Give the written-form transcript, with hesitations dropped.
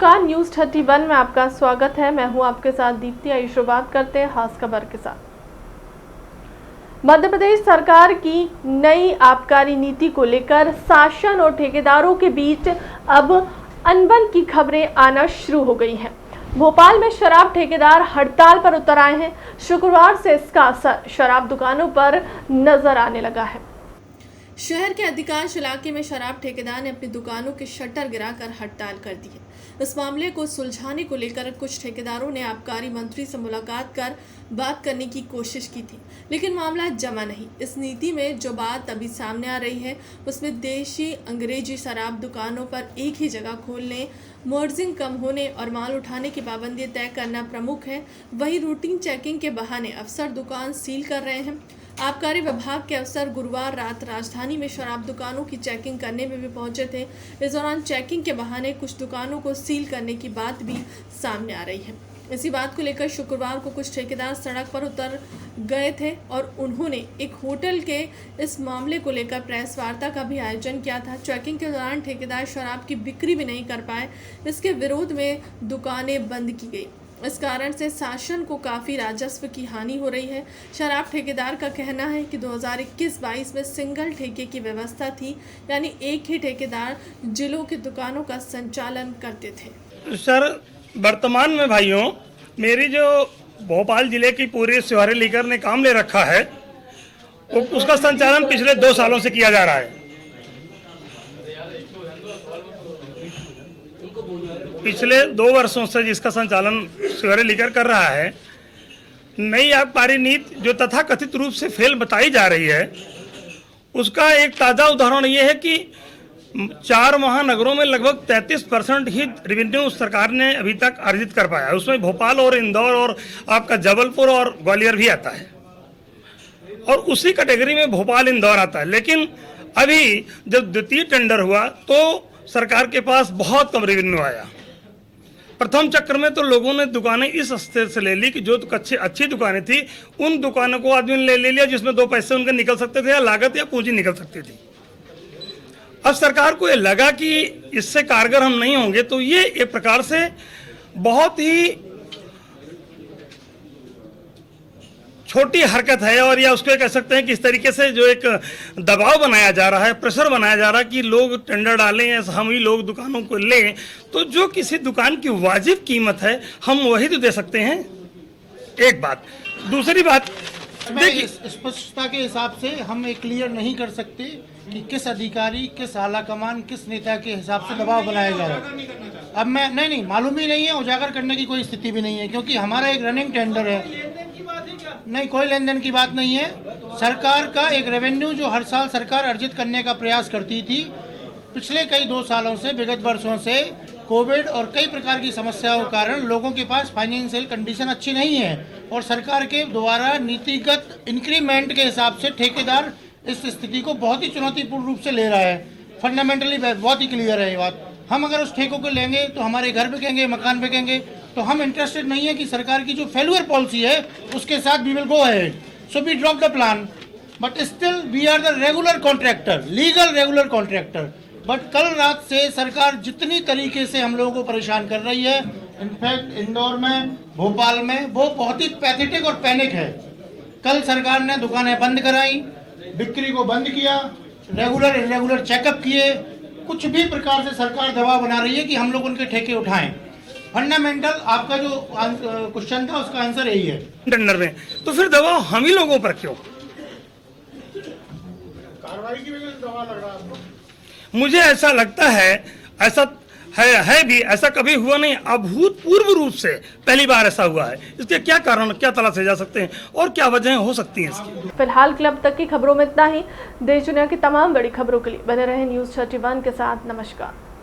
नमस्कार, न्यूज़ 31 में आपका स्वागत है। मैं हूं आपके साथ दीप्ति। आइए शुरुआत करते हैं खास खबर के साथ। मध्य प्रदेश सरकार की नई आबकारी नीति को लेकर शासन और ठेकेदारों के बीच अब अनबन की खबरें आना शुरू हो गई हैं। भोपाल में शराब ठेकेदार हड़ताल पर उतर आए हैं। शुक्रवार से इसका असर शराब दुकानों पर नजर आने लगा है। शहर के अधिकांश इलाके में शराब ठेकेदार ने अपनी दुकानों के शटर गिराकर हड़ताल कर दी है। इस मामले को सुलझाने को लेकर कुछ ठेकेदारों ने आबकारी मंत्री से मुलाकात कर बात करने की कोशिश की थी, लेकिन मामला जमा नहीं। इस नीति में जो बात अभी सामने आ रही है उसमें देशी अंग्रेजी शराब दुकानों पर एक ही जगह खोलने, मार्जिन कम होने और माल उठाने की पाबंदी तय करना प्रमुख है। वही रूटीन चेकिंग के बहाने अफसर दुकान सील कर रहे हैं। आबकारी विभाग के अफसर गुरुवार रात राजधानी में शराब दुकानों की चेकिंग करने में भी पहुंचे थे। इस दौरान चेकिंग के बहाने कुछ दुकानों को सील करने की बात भी सामने आ रही है। इसी बात को लेकर शुक्रवार को कुछ ठेकेदार सड़क पर उतर गए थे और उन्होंने एक होटल के इस मामले को लेकर प्रेस वार्ता का भी आयोजन किया था। चेकिंग के दौरान ठेकेदार शराब की बिक्री भी नहीं कर पाए। इसके विरोध में दुकानें बंद की गई। इस कारण से शासन को काफ़ी राजस्व की हानि हो रही है। शराब ठेकेदार का कहना है कि 2021-22 में सिंगल ठेके की व्यवस्था थी, यानी एक ही ठेकेदार जिलों की दुकानों का संचालन करते थे। सर, वर्तमान में भाइयों, मेरी जो भोपाल जिले की पूरी सिवारी लीकर ने काम ले रखा है उसका संचालन पिछले 2 सालों से किया जा रहा है। पिछले 2 वर्षों से जिसका संचालन सिवारी लीकर कर रहा है। नई आबकारी नीति जो तथाकथित रूप से फेल बताई जा रही है, उसका एक ताज़ा उदाहरण ये है कि 4 महानगरों में लगभग 33% ही रेवेन्यू सरकार ने अभी तक अर्जित कर पाया है। उसमें भोपाल और इंदौर और आपका जबलपुर और ग्वालियर भी आता है और उसी कैटेगरी में भोपाल इंदौर आता है। लेकिन अभी जब द्वितीय टेंडर हुआ तो सरकार के पास बहुत कम रेवेन्यू आया। प्रथम चक्र में तो लोगों ने दुकानें इस स्तर से ले ली कि जो अच्छी दुकानें थी उन दुकानों को आदमी ने ले लिया जिसमें 2 पैसे उनके निकल सकते थे या लागत या पूंजी निकल सकती थी। अब सरकार को ये लगा कि इससे कारगर हम नहीं होंगे, तो ये एक प्रकार से बहुत ही छोटी हरकत है और या उसको कह सकते हैं कि इस तरीके से जो एक दबाव बनाया जा रहा है, प्रेशर बनाया जा रहा है कि लोग टेंडर डालें या हम ही लोग दुकानों को लें, तो जो किसी दुकान की वाजिब कीमत है हम वही तो दे सकते हैं। एक बात। दूसरी बात, देखिए, स्पष्टता के हिसाब से हम ये क्लियर नहीं कर सकते कि किस अधिकारी, किस आला कमान, किस नेता के हिसाब से दबाव बनाया जा रहा है। अब मैं नहीं मालूम ही नहीं है, उजागर करने की कोई स्थिति भी नहीं है, क्योंकि हमारा एक रनिंग टेंडर है। नहीं, कोई लेन देन की बात नहीं है। सरकार का एक रेवेन्यू जो हर साल सरकार अर्जित करने का प्रयास करती थी, पिछले कई 2 सालों से, विगत वर्षों से कोविड और कई प्रकार की समस्याओं के कारण लोगों के पास फाइनेंशियल कंडीशन अच्छी नहीं है और सरकार के द्वारा नीतिगत इंक्रीमेंट के हिसाब से ठेकेदार इस स्थिति को बहुत ही चुनौतीपूर्ण रूप से ले रहा है। फंडामेंटली बहुत ही क्लियर है ये बात। हम अगर उस ठेकों को लेंगे तो हमारे घर बिकेंगे, मकान बिकेंगे, तो हम इंटरेस्टेड नहीं है कि सरकार की जो फेल्यूर पॉलिसी है उसके साथ we will go ahead. So we drop the plan, but still we are the regular contractor, legal regular contractor. But कल रात से सरकार जितनी तरीके से हम लोगों को परेशान कर रही है, इनफैक्ट इंदौर में, भोपाल में, वो बहुत ही पैथेटिक और पैनिक है। कल सरकार ने दुकानें बंद कराई, बिक्री को बंद किया, रेगुलर इरेगुलर चेकअप किए। कुछ भी प्रकार से सरकार दबाव बना रही है कि हम लोग उनके ठेके उठाएं। फंडामेंटल आपका जो क्वेश्चन था उसका आंसर यही है टेंडर में। तो फिर दबाव हम ही लोगों पर क्यों? कार्रवाई की वजह से दबाव लग रहा है। मुझे ऐसा लगता है, ऐसा है भी, ऐसा कभी हुआ नहीं। अभूतपूर्व रूप से पहली बार ऐसा हुआ है। इसके क्या कारण, क्या तलाशे जा सकते हैं और क्या वजह हो सकती हैं इसकी? फिलहाल क्लब तक की खबरों में इतना ही। देश दुनिया की तमाम बड़ी खबरों के लिए बने रहे न्यूज़ 31 के साथ। नमस्कार।